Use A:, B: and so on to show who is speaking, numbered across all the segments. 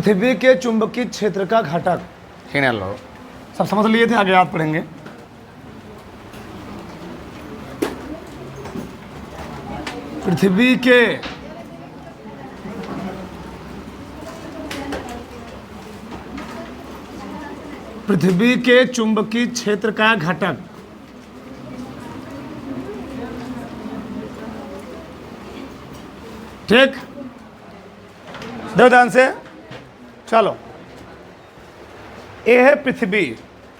A: पृथ्वी के चुंबकीय क्षेत्र का घटक हिने लो सब समझ लिए थे, आगे याद पढ़ेंगे। पृथ्वी के चुंबकीय क्षेत्र का घटक ठीक, दो ध्यान से चलो। ये है पृथ्वी,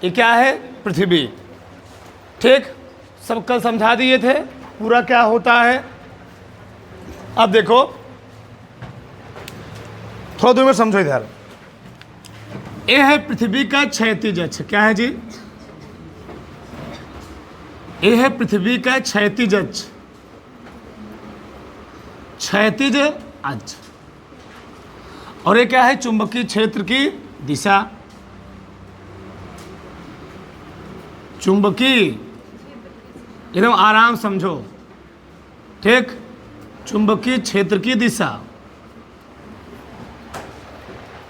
A: ये क्या है पृथ्वी, ठीक, सब कल समझा दिए थे पूरा क्या होता है। अब देखो थोड़ा दूर में समझो इधर। ये है पृथ्वी का क्षैतिज अक्ष, क्या है जी, ये है पृथ्वी का क्षैतिज अक्ष, क्षैतिज अक्ष। और ये क्या है चुंबकीय क्षेत्र की दिशा, चुंबकीय, एकदम आराम समझो, ठीक, चुंबकीय क्षेत्र की दिशा।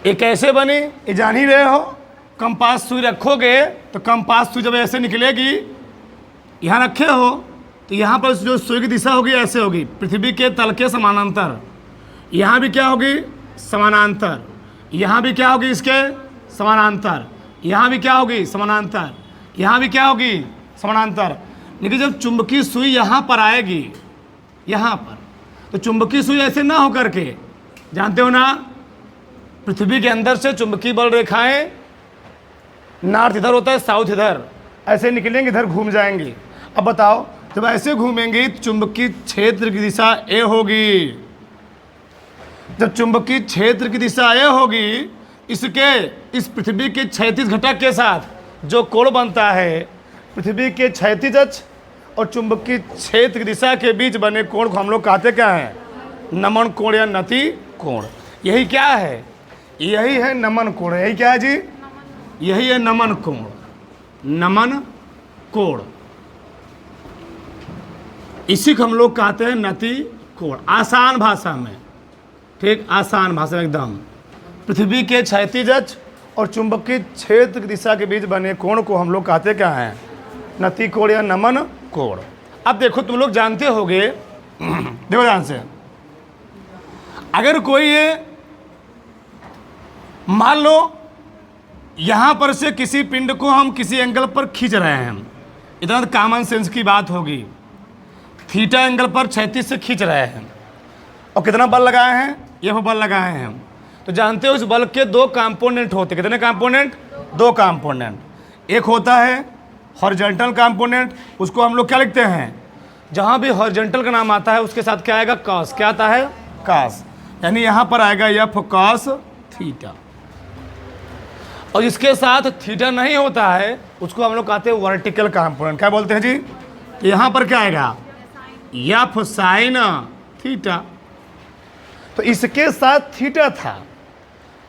A: ये कैसे बनी ये जान ही रहे हो। कंपास सुई रखोगे तो कंपास सुई जब ऐसे निकलेगी, यहाँ रखे हो तो यहाँ पर जो सुई की दिशा होगी ऐसे होगी, पृथ्वी के तल के समानांतर। यहाँ भी क्या होगी समानांतर, यहाँ भी क्या होगी इसके समानांतर, यहाँ भी क्या होगी समानांतर, यहाँ भी क्या होगी समानांतर। लेकिन जब चुंबकीय सुई यहाँ पर आएगी, यहाँ पर, तो चुंबकीय सुई ऐसे ना हो करके, जानते हो ना, पृथ्वी के अंदर से चुंबकीय बल रेखाएं नॉर्थ इधर होता है, साउथ इधर, ऐसे निकलेंगे, इधर घूम जाएंगे। अब बताओ जब ऐसे घूमेंगी तो चुंबकीय क्षेत्र की दिशा ए होगी। जब चुंबकीय क्षेत्र की दिशा ए होगी, इस पृथ्वी के क्षैतिज घटक के साथ जो कोण बनता है, पृथ्वी के क्षैतिज अक्ष और चुंबकीय क्षेत्र की दिशा के बीच बने कोण को हम लोग कहते क्या है, नमन कोण या नति कोण। यही क्या है, यही है नमन कोण। यही क्या है जी, यही है नमन कोण, नमन कोण। इसी को हम लोग कहते हैं नति कोण, आसान भाषा में, ठीक, आसान भाषा में एकदम। पृथ्वी के क्षैतिज अक्ष और चुंबकीय क्षेत्र की दिशा के बीच बने कोण को हम लोग कहते क्या हैं, नति कोण या नमन कोण। अब देखो तुम लोग जानते होगे, देखो ध्यान से, अगर कोई ये मान लो यहाँ पर से किसी पिंड को हम किसी एंगल पर खींच रहे हैं, इतना तो कॉमन सेंस की बात होगी, थीटा एंगल पर 36 से खींच रहे हैं, और कितना बल लगाए हैं, यह बल लगाए हैं। तो जानते हो उस बल के दो कंपोनेंट होते, कितने कंपोनेंट, दो कंपोनेंट। एक होता है हॉरिजॉन्टल कंपोनेंट, उसको हम लोग क्या लिखते हैं, जहाँ भी हॉरिजॉन्टल का नाम आता है उसके साथ क्या आएगा, कॉस, क्या आता है कॉस, यानी यहाँ पर आएगा एफ कॉस थीटा। और जिसके साथ थीटा नहीं होता है उसको हम लोग कहते हैं वर्टिकल कंपोनेंट, क्या बोलते हैं जी, तो यहाँ पर क्या आएगा एफ साइन थीटा। तो इसके साथ थीटा था,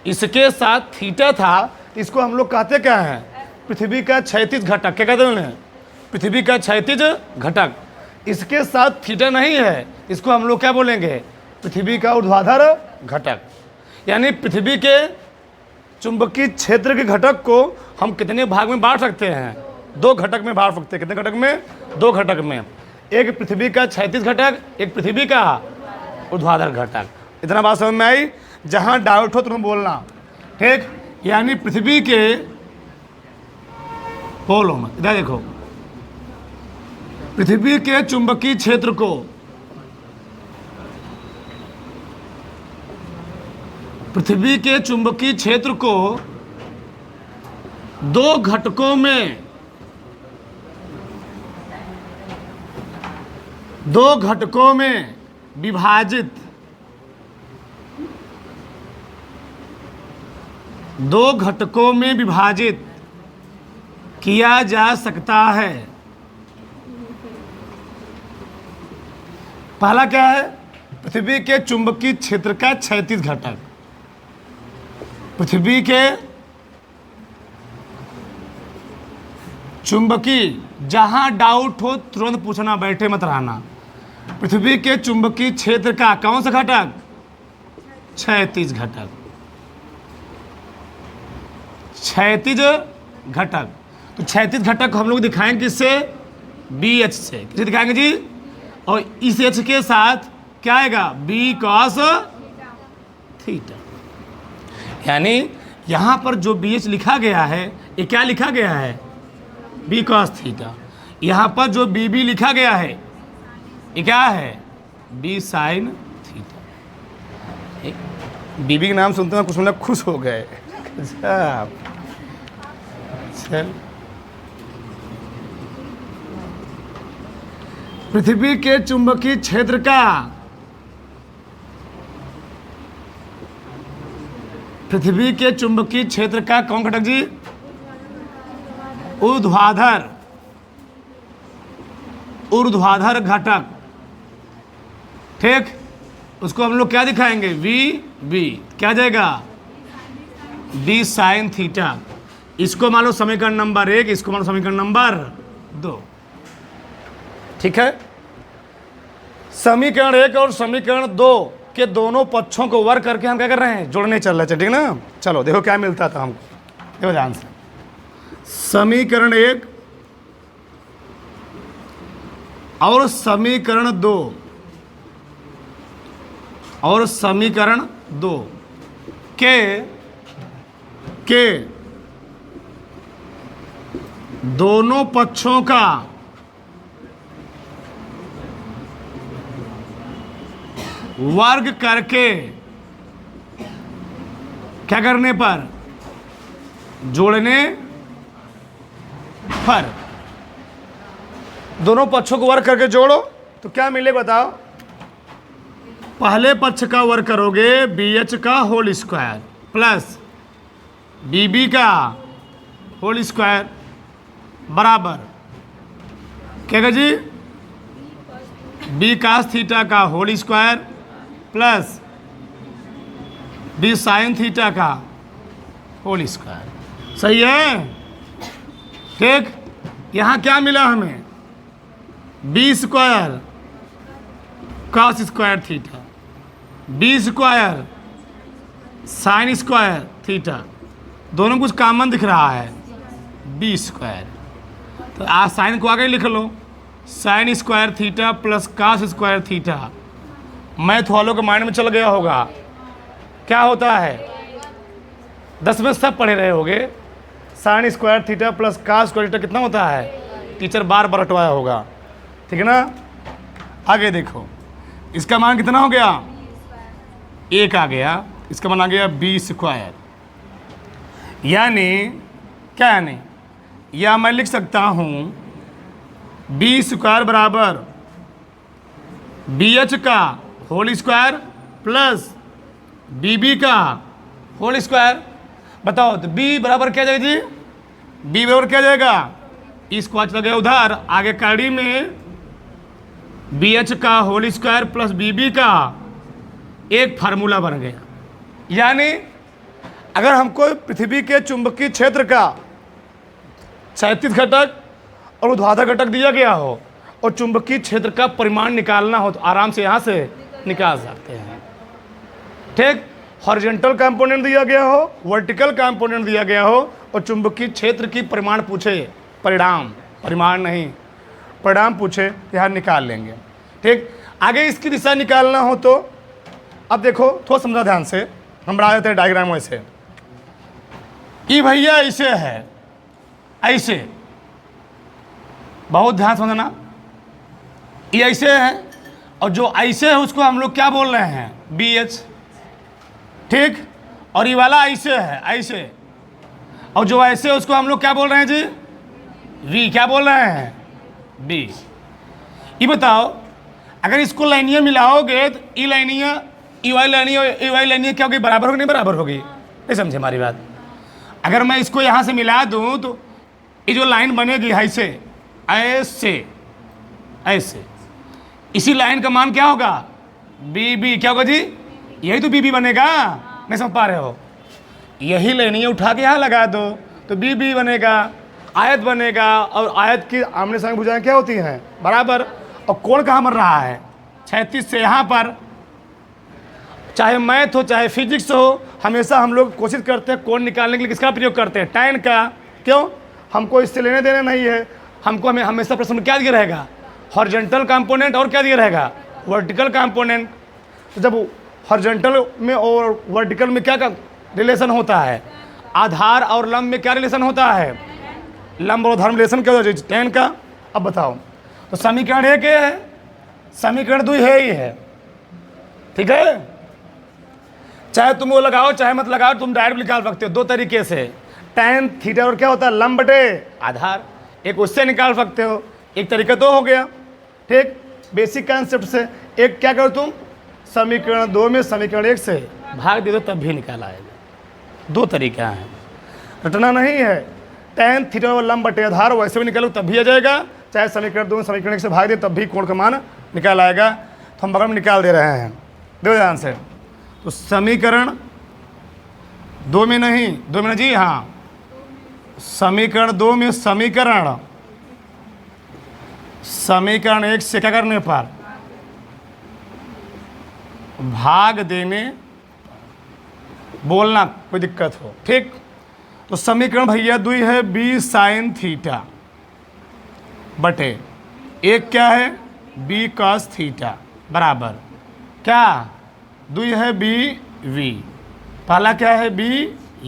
A: इसके साथ थीटा था, इसको हम लोग कहते क्या है, पृथ्वी का क्षैतिज घटक, क्या कहते हैं, पृथ्वी का क्षैतिज घटक। इसके साथ थीटा नहीं है, इसको हम लोग क्या बोलेंगे, पृथ्वी का ऊर्ध्वाधर घटक। यानी पृथ्वी के चुंबकीय क्षेत्र के घटक को हम कितने भाग में बांट सकते हैं, दो घटक में बांट सकते हैं। कितने घटक में, दो घटक में, एक पृथ्वी का क्षैतिज घटक, एक पृथ्वी का ऊर्ध्वाधर घटक। इतना बात समझ में आई, जहां डाउट हो तुम बोलना, ठीक। यानी पृथ्वी के, बोलो मत, इधर देखो, पृथ्वी के चुंबकीय क्षेत्र को पृथ्वी के चुंबकीय क्षेत्र को दो घटकों में, दो घटकों में विभाजित, दो घटकों में विभाजित किया जा सकता है। पहला क्या है, पृथ्वी के चुंबकीय क्षेत्र का क्षैतिज घटक, पृथ्वी के चुंबकीय, जहां डाउट हो तुरंत पूछना, बैठे मत रहना। पृथ्वी के चुंबकीय क्षेत्र का कौन सा घटक, क्षैतिज घटक। क्षैतिज घटक। तो क्षैतिज घटक हम लोग दिखाएंगे किससे? बी एच से। किसे दिखाएंगे जी? और इस एच के साथ क्या आएगा? B cos theta. यानी यहां पर जो बी एच लिखा गया है ये क्या लिखा गया है? B cos theta. यहां पर जो बी बी लिखा गया है ये क्या है? B sine theta. बीबी के नाम सुनते हैं कुछ मतलब खुश हो गए। चल, पृथ्वी के चुंबकीय क्षेत्र का पृथ्वी के चुंबकीय क्षेत्र का कौन घटक जी? ऊर्ध्वाधर ऊर्ध्वाधर घटक। ठीक, उसको हम लोग क्या दिखाएंगे? V b. क्या जाएगा? B sine theta. इसको मान लो समीकरण नंबर 1, इसको मान लो समीकरण नंबर 2। ठीक है, समीकरण 1 और समीकरण 2 के दोनों पक्षों को वर्ग करके हम क्या कर रहे हैं? जोड़ने चल रहे हैं। ठीक ना? चलो देखो क्या मिलता था हमको, देखो ध्यान से। समीकरण 1 और समीकरण 2 और समीकरण 2 के दोनों पक्षों का वर्ग करके क्या करने पर? जोड़ने पर। दोनों पक्षों को वर्ग करके जोड़ो तो क्या मिले बताओ? पहले पक्ष का वर्ग करोगे बी एच का whole square plus b b का होल स्क्वायर बराबर क्या कहा जी? बी कास थीटा का whole square plus b sine theta का होल स्क्वायर। सही है? ठीक, यहाँ क्या मिला हमें? B square cos square theta, b square sine square theta, दोनों कुछ कॉमन दिख रहा है, बी स्क्वायर। तो आज साइन को आगे लिख लो, sine square theta plus cos square theta. Math वालों के माइंड में चल गया होगा क्या होता है? 10 में सब पढ़े रहे होगे। Sign square theta plus cos square theta कितना होता है? टीचर बार बार रटवाया होगा। ठीक है ना? आगे देखो, इसका मान कितना हो गया? 1 आ गया। इसका मान आ गया बी स्क्वायर। यानी क्या? यानी या मैं लिख सकता हूँ बी स्क्वायर बराबर बी एच का whole square plus b b का होल स्क्वायर। बताओ तो बी बराबर क्या जाएगा जी? बी बराबर क्या जाएगा? इसको आज लगे उधर, आगे कड़ी में बी एच का whole square plus b b का एक फार्मूला बन गया। यानी अगर हमको पृथ्वी के चुंबकीय क्षेत्र का क्षैतिज घटक और ऊर्ध्वाधर घटक दिया गया हो और चुंबकीय क्षेत्र का परिमाण निकालना हो तो आराम से यहाँ से निकाल सकते हैं। ठीक, हॉरिजॉन्टल कंपोनेंट दिया गया हो, वर्टिकल कंपोनेंट दिया गया हो और चुंबकीय क्षेत्र की परिमाण पूछे, परिमाण नहीं परिणाम पूछे, यहाँ निकाल लेंगे। ठीक, आगे इसकी दिशा निकालना हो तो अब देखो थोड़ा समझा ध्यान से, हम बना देते हैं डायग्राम वैसे। ये भैया ऐसे है, ऐसे बहुत ध्यान समझना, ये ऐसे है और जो ऐसे है उसको हम लोग क्या बोल रहे हैं? B h. ठीक, और ये वाला ऐसे है, ऐसे, और जो ऐसे है उसको हम लोग क्या बोल रहे हैं जी? वी। क्या बोल रहे हैं? बी। ये बताओ अगर इसको लाइनिया मिलाओगे तो ई लाइनिया ई वाई लाइनिया क्या होगी? बराबर होगी नहीं बराबर होगी? नहीं समझे हमारी बात? अगर मैं इसको यहाँ से मिला दूँ तो ये जो लाइन बनेगी ऐसे ऐसे ऐसे, इसी लाइन का मान क्या होगा? B b. क्या होगा जी? यही तो बी बी बनेगा। नहीं समझ पा रहे हो? यही लाइनिया उठा के यहाँ लगा दो तो बी बी बनेगा, आयत बनेगा। और आयत की आमने सामने भुजाएं क्या होती हैं? बराबर। और कोण कहाँ बन रहा है? 36 से यहाँ पर। चाहे मैथ हो चाहे फिजिक्स हो, हमेशा हम लोग कोशिश करते हैं कोण निकालने के लिए किसका प्रयोग करते हैं? tan का। क्यों? हमको इससे लेने देने नहीं है, हमको हमें हमेशा प्रश्न में क्या दिया रहेगा? हॉरिजॉन्टल कंपोनेंट और क्या दिया रहेगा? Vertical component. तो जब हॉरिजॉन्टल में और वर्टिकल में क्या रिलेशन होता है? आधार और लंब में क्या रिलेशन होता है? लंब और धर्म रिलेशन क्या होता है? tan का। अब बताओ, तो समीकरण एक है, समीकरण 2 है ही है, ठीक है? चाहे तुम वो लगाओ चाहे मत लगाओ, तुम डायरेक्ट निकाल सकते हो 2 तरीके से। tan थीटा और क्या होता है? लंब बटे आधार। एक उससे निकाल सकते हो, एक तरीका तो हो गया, ठीक? बेसिक कॉन्सेप्ट से। एक क्या करो तुम, समीकरण 2 में समीकरण 1 से भाग दे दो, तब भी निकाल आएगा। 2 तरीका है, रटना नहीं है। tan थीटा और लंब बटे आधार वैसे भी निकालो तब भी आ जाएगा, चाहे समीकरण 2 में समीकरण 1 से भाग दे तब भी कोण का मान निकाल आएगा। तो हम बगल में निकाल दे रहे हैं, देखो ध्यान से। तो समीकरण 2 में नहीं, 2 में जी हाँ, समीकरण 2 में समीकरण 1 से क्या करने पर भाग देने, बोलना कोई दिक्कत हो, ठीक? तो समीकरण भैया 2 है b साइन थीटा बटे एक क्या है? b कॉस थीटा बराबर क्या? 2 है b v, पहला क्या है? b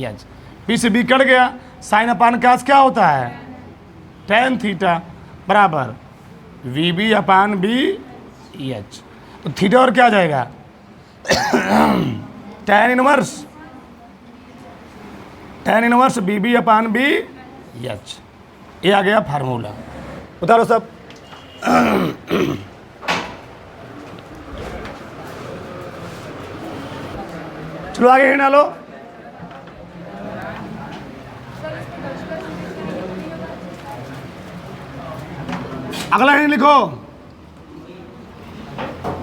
A: एच, b से b कट गया, साइन अपान कास क्या होता है? tan थीटा बराबर v b upon b h. तो थीटा और क्या आ जाएगा? tan inverse b b upon b h, ये आ गया फार्मूला। उतारो सब। चलो आगे हिना लो। अगला हिन लिखो,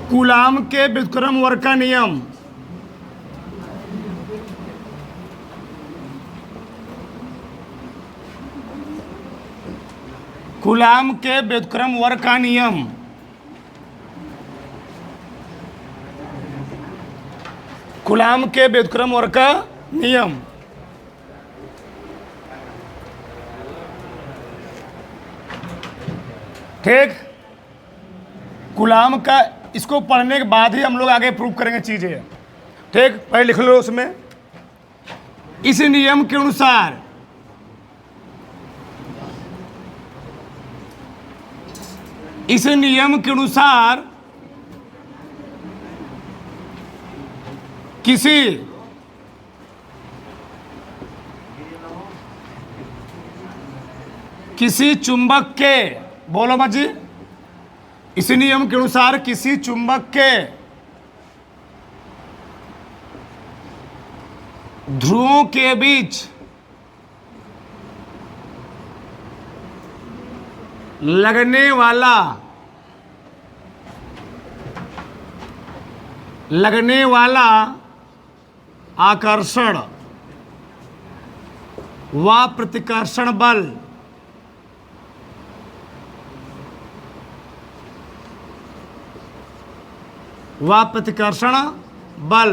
A: कूलाम के व्युत्क्रम वर्ग का नियम। कूलाम के व्युत्क्रम वर्ग का नियम। कूलाम के व्युत्क्रम वर्ग का नियम। ठीक, कूलाम का, इसको पढ़ने के बाद ही हम लोग आगे प्रूव करेंगे चीजें, ठीक? पहले लिख लो उसमें, इस नियम के अनुसार इस नियम के अनुसार किसी चुंबक के, बोलो मत जी, इस नियम के अनुसार किसी चुंबक के ध्रुवों के बीच लगने वाला आकर्षण व प्रतिकर्षण बल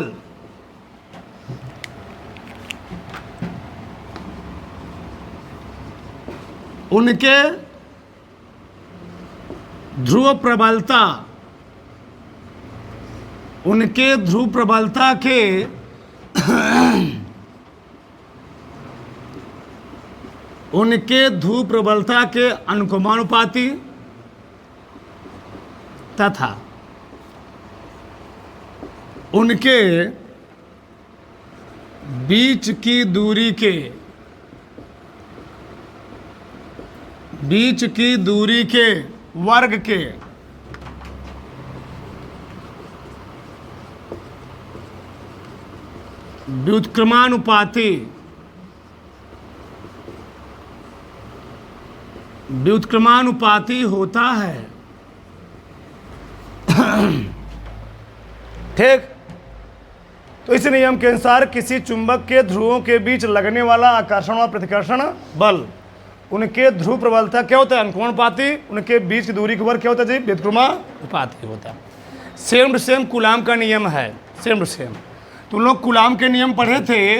A: उनके ध्रुव प्रबलता के अनुक्रमानुपाती तथा उनके बीच की दूरी के वर्ग के व्युत्क्रमानुपाती होता है। ठीक, तो इस नियम के अनुसार किसी चुंबक के ध्रुवों के बीच लगने वाला आकर्षण और प्रतिकर्षण बल, उनके ध्रुव प्रबलता क्या होता है? अनुक्रमानुपाती। उनके बीच की दूरी के वर्ग क्या होता है जी? व्युत्क्रमानुपाती होता है। सेम टू सेम कूलाम का नियम है, सेम टू सेम। तुम लोग कूलाम के नियम पढ़े थे,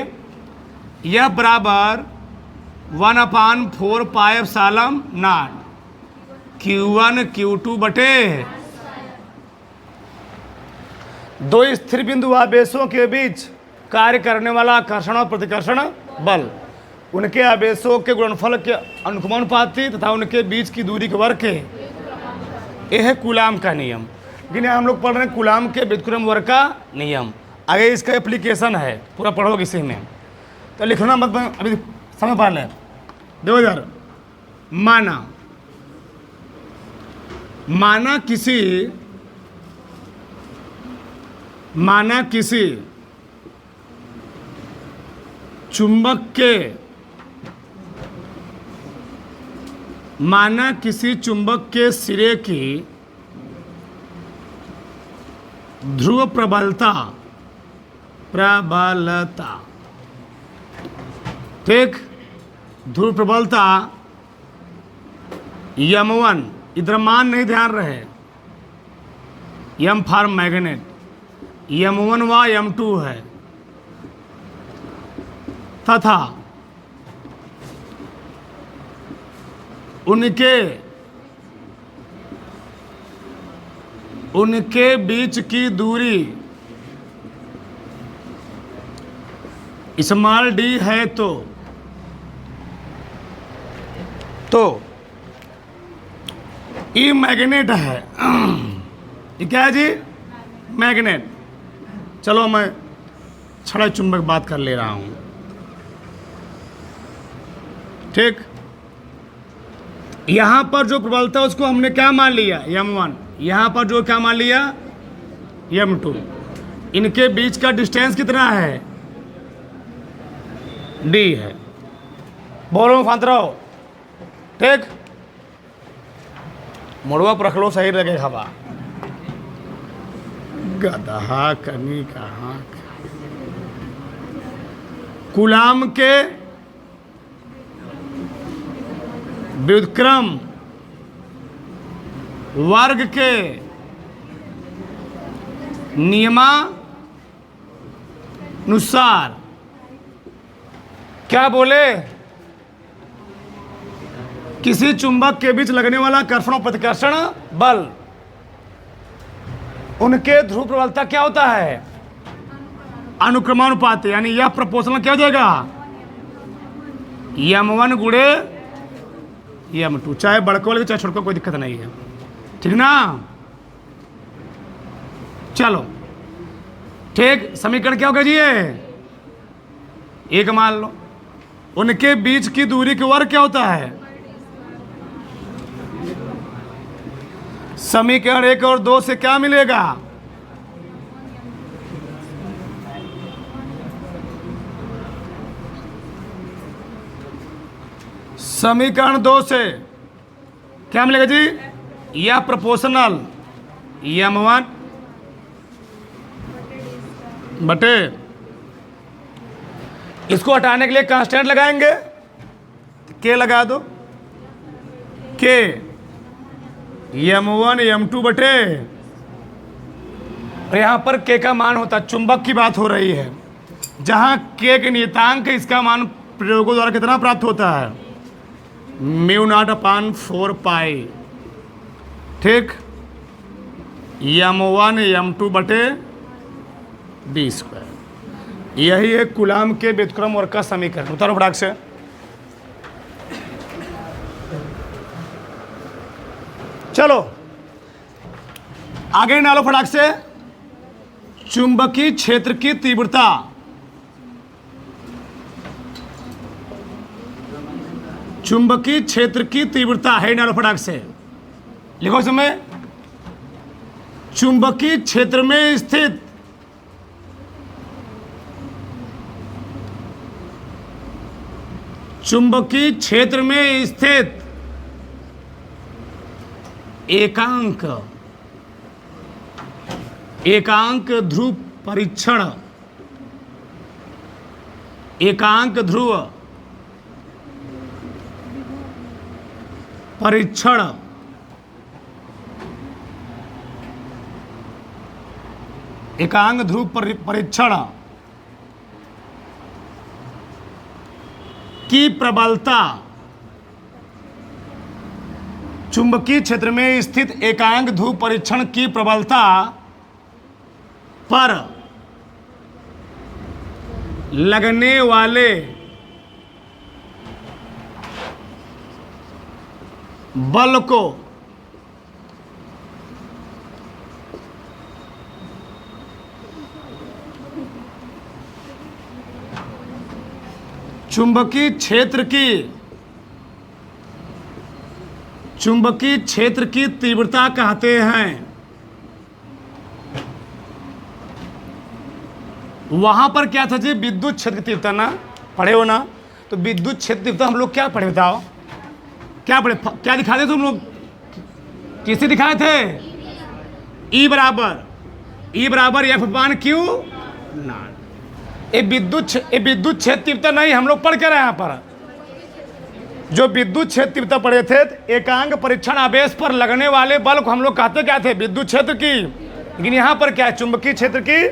A: यह बराबर 1/4 pi epsilon not Q1 Q2 बटे दो स्थिर बिंदु आवेशों के बीच कार्य करने वाला आकर्षण और प्रतिकर्षण बल, उनके आवेशों के गुणनफल के अनुक्रमानुपाती तथा उनके बीच की दूरी के वर्ग के, यह है कूलाम का नियम। लेकिन हम लोग पढ़ रहे हैं कूलाम के व्युत्क्रम वर्ग का नियम। आगे इसका एप्लीकेशन है, पूरा पढ़ोगे इसी में, तो लिखना मत, अभी समय पा लें। देखो यार, माना किसी चुंबक के सिरे की ध्रुव प्रबलता ठीक, ध्रुव प्रबलता M1, इधर मान नहीं ध्यान रहे, M फॉर मैग्नेट, M1 व M2 है, तथा उनके बीच की दूरी स्मॉल d है, तो ये मैग्नेट है। ये क्या है जी? मैग्नेट। चलो मैं छड़ा चुंबक बात कर ले रहा हूं, ठीक। यहां पर जो प्रबलता उसको हमने क्या मान लिया? M1। यहां पर जो क्या मान लिया? M2। इनके बीच का डिस्टेंस कितना है? D है। बोलो फांत रहो, ठीक। मुड़वा पर रख लो, सही लगे हवा। गधा कनी कहाँ। कूलाम के व्युत्क्रम वर्ग के नियमानुसार क्या बोले? किसी चुंबक के बीच लगने वाला कर्षण और प्रतिकर्षण बल, उनके ध्रुव प्रबलता क्या होता है? अनुक्रमानुपाती, यानी यह प्रोपोर्शनल क्या हो जाएगा? M1 गुणे M2, चाहे बड़को लगे चाहे छोटको, कोई दिक्कत नहीं है, ठीक ना। चलो ठीक, समीकरण क्या होगा जी? एक मान लो, उनके बीच की दूरी के वर्ग क्या होता है? समीकरण 1 और 2 से क्या मिलेगा? समीकरण 2 से क्या मिलेगा जी? यह प्रोपोर्शनल M1 बटे, इसको हटाने के लिए कांस्टेंट लगाएंगे, के लगा दो, के M1 M2 बटे, और यहां पर के का मान होता है, चुंबक की बात हो रही है, जहां के नियतांक, इसका मान प्रयोगों द्वारा कितना प्राप्त होता है? μ0/4 पाई, ठीक। M1 M2 बटे d²। यही है कूलाम के व्युत्क्रम वर्ग का समीकरण। उतारो फटाक से। चलो आगे डालो फटाक से। चुंबकीय क्षेत्र की तीव्रता, चुंबकीय क्षेत्र की तीव्रता है, डालो फटाक से, लिखो समय। चुंबकीय क्षेत्र में स्थित चुंबकीय क्षेत्र में स्थित एकांक ध्रुव परीक्षण, एकांक ध्रुव परीक्षण एकांक ध्रुव परीक्षण की प्रबलता चुंबकीय क्षेत्र में स्थित एकांक ध्रुव परीक्षण की प्रबलता पर लगने वाले बल को चुंबकीय क्षेत्र की तीव्रता कहते हैं। वहां पर क्या था जी, विद्युत क्षेत्र की तीव्रता ना, पढ़े हो ना? तो विद्युत क्षेत्र तीव्रता हम लोग क्या पढ़े बताओ, क्या पढ़े, क्या दिखाए थे तुम लोग, किसे दिखाए थे? E बराबर एफ अपान क्यू नॉट। ये विद्युत क्षेत्र तीव्रता नहीं, हम लोग पढ़ के रहे यहाँ पर जो विद्युत क्षेत्र तीव्रता पढ़े थे, एकांक परीक्षण आवेश पर लगने वाले बल को हम लोग कहते क्या थे, विद्युत क्षेत्र की। लेकिन यहाँ पर क्या है, चुंबकीय क्षेत्र की।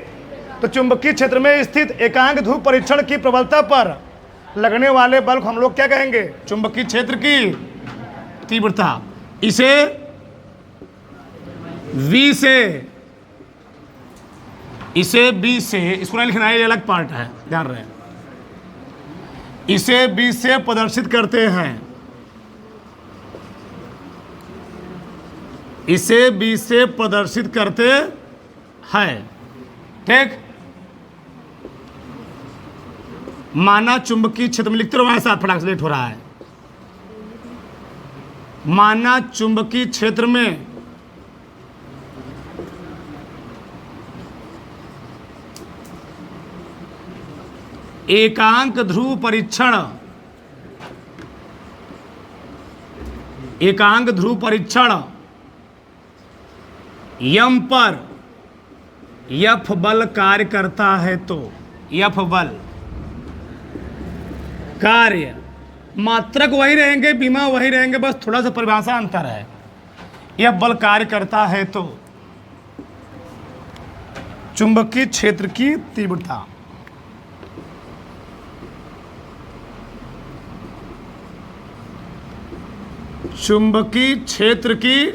A: तो चुंबकीय क्षेत्र में स्थित एकांक ध्रुव परीक्षण की प्रबलता पर लगने वाले बल को हम लोग क्या कहेंगे, चुंबकीय क्षेत्र की तीव्रता। इसे V से इसको नहीं लिखना है, ये अलग पार्ट है, ध्यान रहे। इसे B से प्रदर्शित करते हैं, इसे B से प्रदर्शित करते हैं, ठीक। माना चुंबकीय क्षेत्र में, लिखते रहो हमारे साथ, फटाक से लेट हो रहा है। माना चुंबकीय क्षेत्र में एकांक ध्रुव परीक्षण यम पर यफ बल कार्य करता है, तो यफ बल कार्य, मात्रक वही रहेंगे, बीमा वही रहेंगे, बस थोड़ा सा परिभाषा अंतर है। यह बल कार्य करता है तो चुंबकीय क्षेत्र की तीव्रता, चुंबकीय क्षेत्र की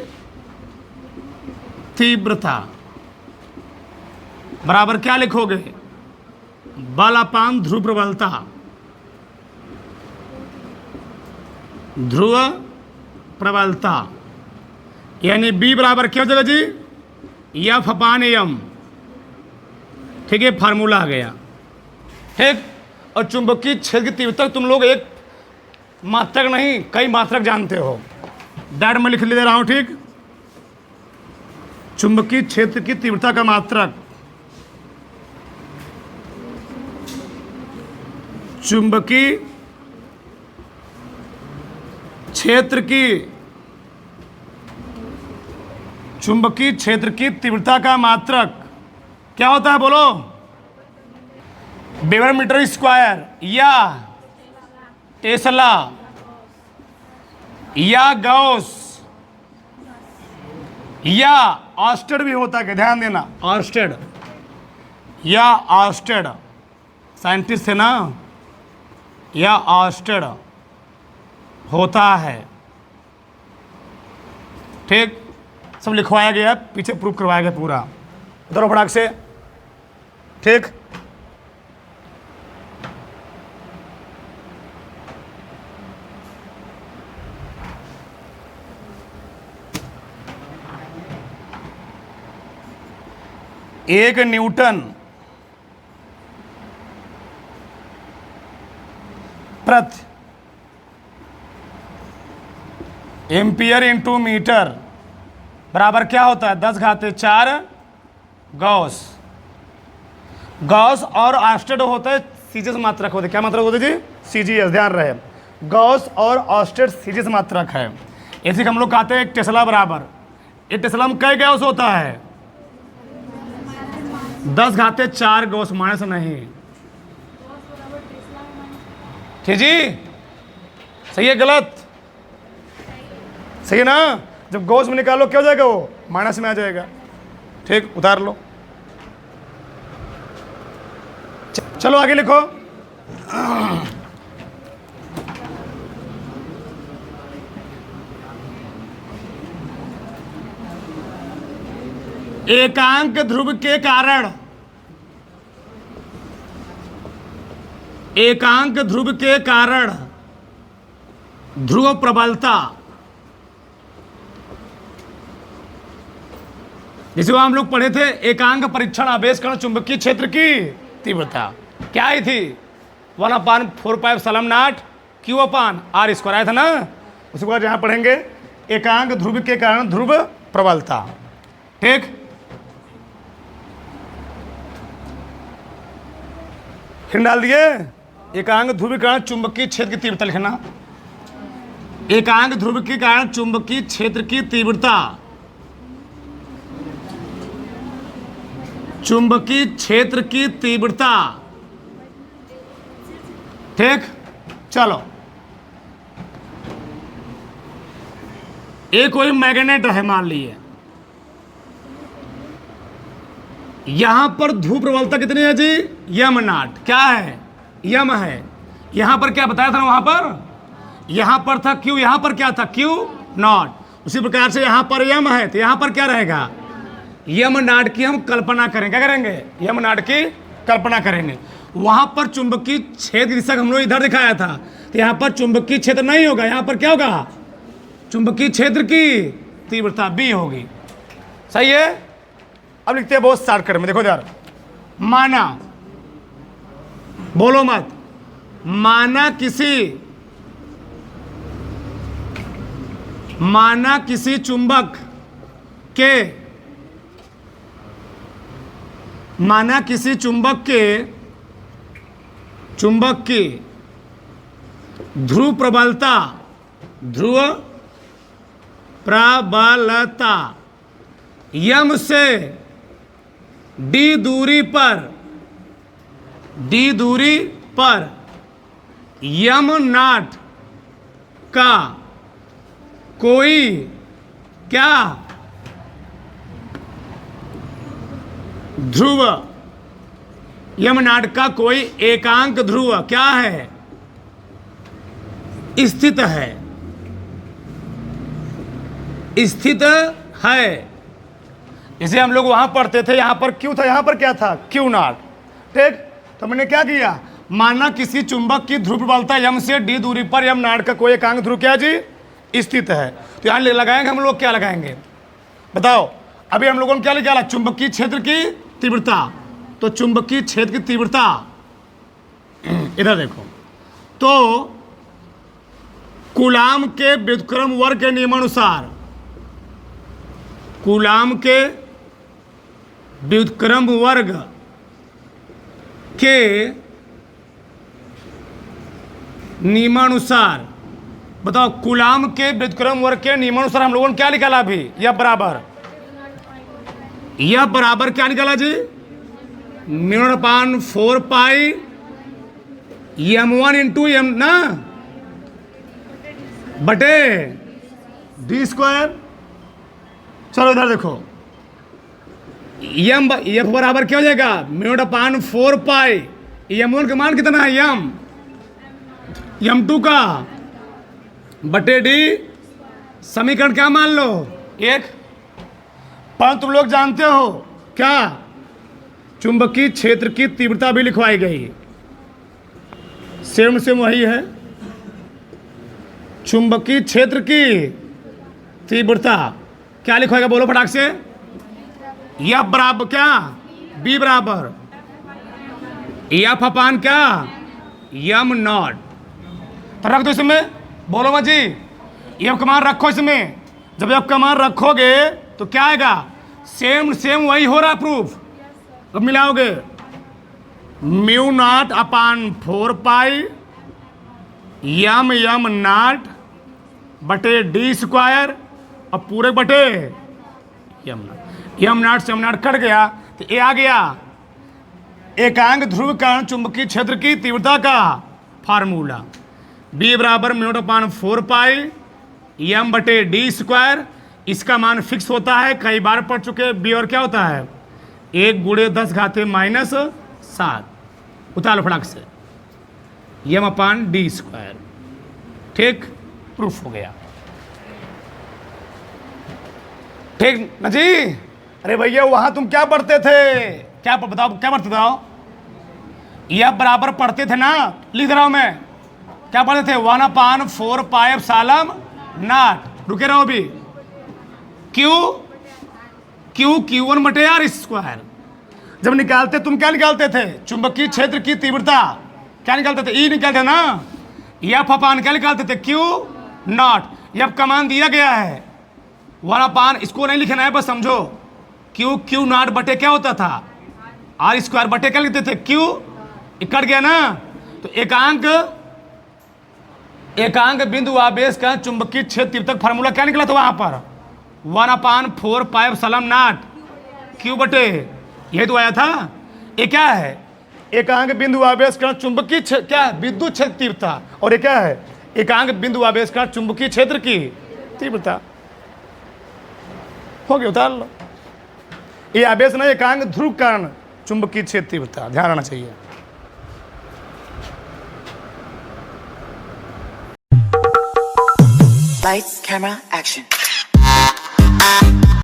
A: तीव्रता बराबर क्या लिखोगे, बल अपान ध्रुव प्रबलता, ध्रुव प्रबलता, यानी B बराबर क्या हो जाएगा जी, एफ अपान एम, ठीक है, फार्मूला आ गया, ठीक। और चुंबकीय क्षेत्र की तीव्रता तुम लोग एक मात्रक नहीं, कई मात्रक जानते हो, डायरेक्ट में लिख ले रहा हूं, ठीक। चुंबकीय क्षेत्र की तीव्रता का मात्रक, चुंबकीय क्षेत्र की तीव्रता का मात्रक क्या होता है बोलो, वेबर मीटर स्क्वायर या टेस्ला या गॉस या ऑर्स्टेड भी होता है, ध्यान देना, ऑर्स्टेड या ऑर्स्टेड साइंटिस्ट थे ना, या ऑर्स्टेड होता है, ठीक। सब लिखवाया गया, पीछे प्रूफ करवाया गया पूरा, उधर फटाक से, ठीक। एक न्यूटन प्रति एम्पियर इंटू मीटर बराबर क्या होता है, 10⁴ गॉस। गॉस और ऑर्स्टेड होता है सीजीएस मात्रक होते, क्या मात्रक होते जी, सीजीएस, ध्यान रहे, गॉस और ऑर्स्टेड सीजीएस मात्रक है। ऐसे हम लोग कहते हैं एक टेस्ला बराबर, एक टेस्ला में कई गॉस होता है, 10⁴ गॉस, माइनस नहीं, ठीक जी, सही है गलत, सही है ना। जब गॉस में निकालो क्या हो जाएगा, वो माइनस में आ जाएगा, ठीक, उतार लो। चलो आगे लिखो, एकांक ध्रुव के कारण, एकांक ध्रुव के कारण ध्रुव प्रबलता, जिसे हम लोग पढ़े थे एकांक परीक्षण आवेश कण चुंबकीय क्षेत्र की तीव्रता क्या आई थी 1/4πε0 Q/r² आया था ना। उसके बाद यहां पढ़ेंगे एकांक ध्रुव के कारण ध्रुव प्रबलता। ठीक, फिर डाल दिए एकांक ध्रुव के कारण चुंबकीय क्षेत्र की तीव्रता लिखना। एकांक ध्रुव के कारण चुंबकीय क्षेत्र की तीव्रता, चुंबकीय क्षेत्र की तीव्रता। ठीक, चलो एक कोई मैग्नेट है मान लिए, यहां पर ध्रुव प्रबलता कितनी है जी m0, क्या है यम है। यहां पर क्या बताया था ना, वहां पर यहां पर था Q, यहां पर क्या था Q0। उसी प्रकार से यहां पर m है तो यहां पर क्या रहेगा m0 की हम कल्पना करेंगे। क्या करेंगे m0 की कल्पना करेंगे। वहां पर चुंबकीय क्षेत्र की दिशा हम लोग इधर दिखाया था तो यहां पर चुंबकीय क्षेत्र नहीं होगा, यहां पर क्या होगा चुंबकीय क्षेत्र की तीव्रता B होगी। सही है। अब लिखते हैं बहुत स्टार्ट कर में, देखो यार, माना, बोलो मत, माना किसी चुंबक के, माना किसी चुंबक की ध्रुव प्रबलता, ध्रुव प्रबलता यम से d दूरी पर m0 का कोई क्या ध्रुव, m0 का कोई एकांक ध्रुव क्या है स्थित है, स्थित है। इसे हम लोग वहां पढ़ते थे, यहां पर Q था, यहां पर क्या था Q0। ठीक, तो मैंने क्या किया, माना किसी चुंबक की ध्रुव प्रबलता m से d दूरी पर m0 का कोई एकांक ध्रुव क्या जी स्थित है। तो यहां लगाएंगे हम लोग, क्या लगाएंगे बताओ। अभी हम लोगों ने क्या निकाला चुंबकीय क्षेत्र की तीव्रता, तो चुंबकीय क्षेत्र की तीव्रता इधर देखो, तो कूलाम के व्युत्क्रम वर्ग के नियमानुसार, कूलाम के व्युत्क्रम वर्ग के नियमानुसार, बताओ कूलाम के व्युत्क्रम वर्ग के नियमानुसार हम लोगों ने क्या निकाला अभी, यह बराबर क्या निकाला जी μ/4π m1 इंटू m ना बटे d²। चलो इधर देखो f बराबर क्या हो जाएगा μ/4π, m1 का मान कितना है m2 का बटे d। समीकरण क्या मान लो एक, पर तुम लोग जानते हो क्या चुंबकीय क्षेत्र की तीव्रता भी लिखवाई गई, सेम वही है। चुंबकीय क्षेत्र की तीव्रता क्या लिखवाएगा बोलो फटाक से, F बराबर क्या B बराबर F/, क्या m0। तो रख दो इसमें, बोलो मत जी F का मान रखो इसमें। जब F का मान रखोगे तो क्या आएगा सेम वही हो रहा प्रूफ। अब मिलाओगे μ0/4π m0 बटे d² अब पूरे बटे m0 से m0 कट गया तो ये आ गया एकांक ध्रुव कारण चुंबकीय क्षेत्र की तीव्रता का फार्मूला। B बराबर μ/4π m बटे d²। इसका मान फिक्स होता है, कई बार पढ़ चुके। B और क्या होता है 1 × 10⁻⁷ उतार लो फटाक से m/d²। ठीक, प्रूफ हो गया। ठीक ना जी, अरे भैया वहां तुम क्या पढ़ते थे? क्या बताओ, क्या पढ़ते थे? आओ, यह बराबर पढ़ते थे ना? लिख रहा हूं मैं, क्या पढ़ते थे? 1/4 पाई एप्सिलॉन नॉट, रुके रहो अभी, Q1 बटे R स्क्वायर। जब निकालते तुम क्या निकालते थे? चुंबकीय क्षेत्र की तीव्रता क्या निकालते थे? E निकालते ना। F अपान क्या निकालते थे? Q0। F का मान दिया गया है 1/, इसको नहीं लिखना है, बस समझो। Q0 बटे क्या होता था? R स्क्वायर बटे क्या लिखते थे? Q, कट गया ना। तो एकांक बिंदु आवेश का चुंबकीय क्षेत्र तीव्रता फार्मूला क्या निकला था वहां पर? 1/4 पाई एप्सिलॉन नॉट Q बटे, यही तो आया था। ये क्या है? एकांक बिंदु आवेश का चुंबकीय क्षेत्र, क्या है? विद्युत क्षेत्र तीव्रता। और ये क्या है? एकांक बिंदु आवेश का चुंबकीय क्षेत्र की तीव्रता। हो गया, उतार लो। ये आवेश ना एकांक ध्रुव कारण चुंबकीय क्षेत्र तीव्रता, ध्यान रखना चाहिए।
B: Lights, camera, action.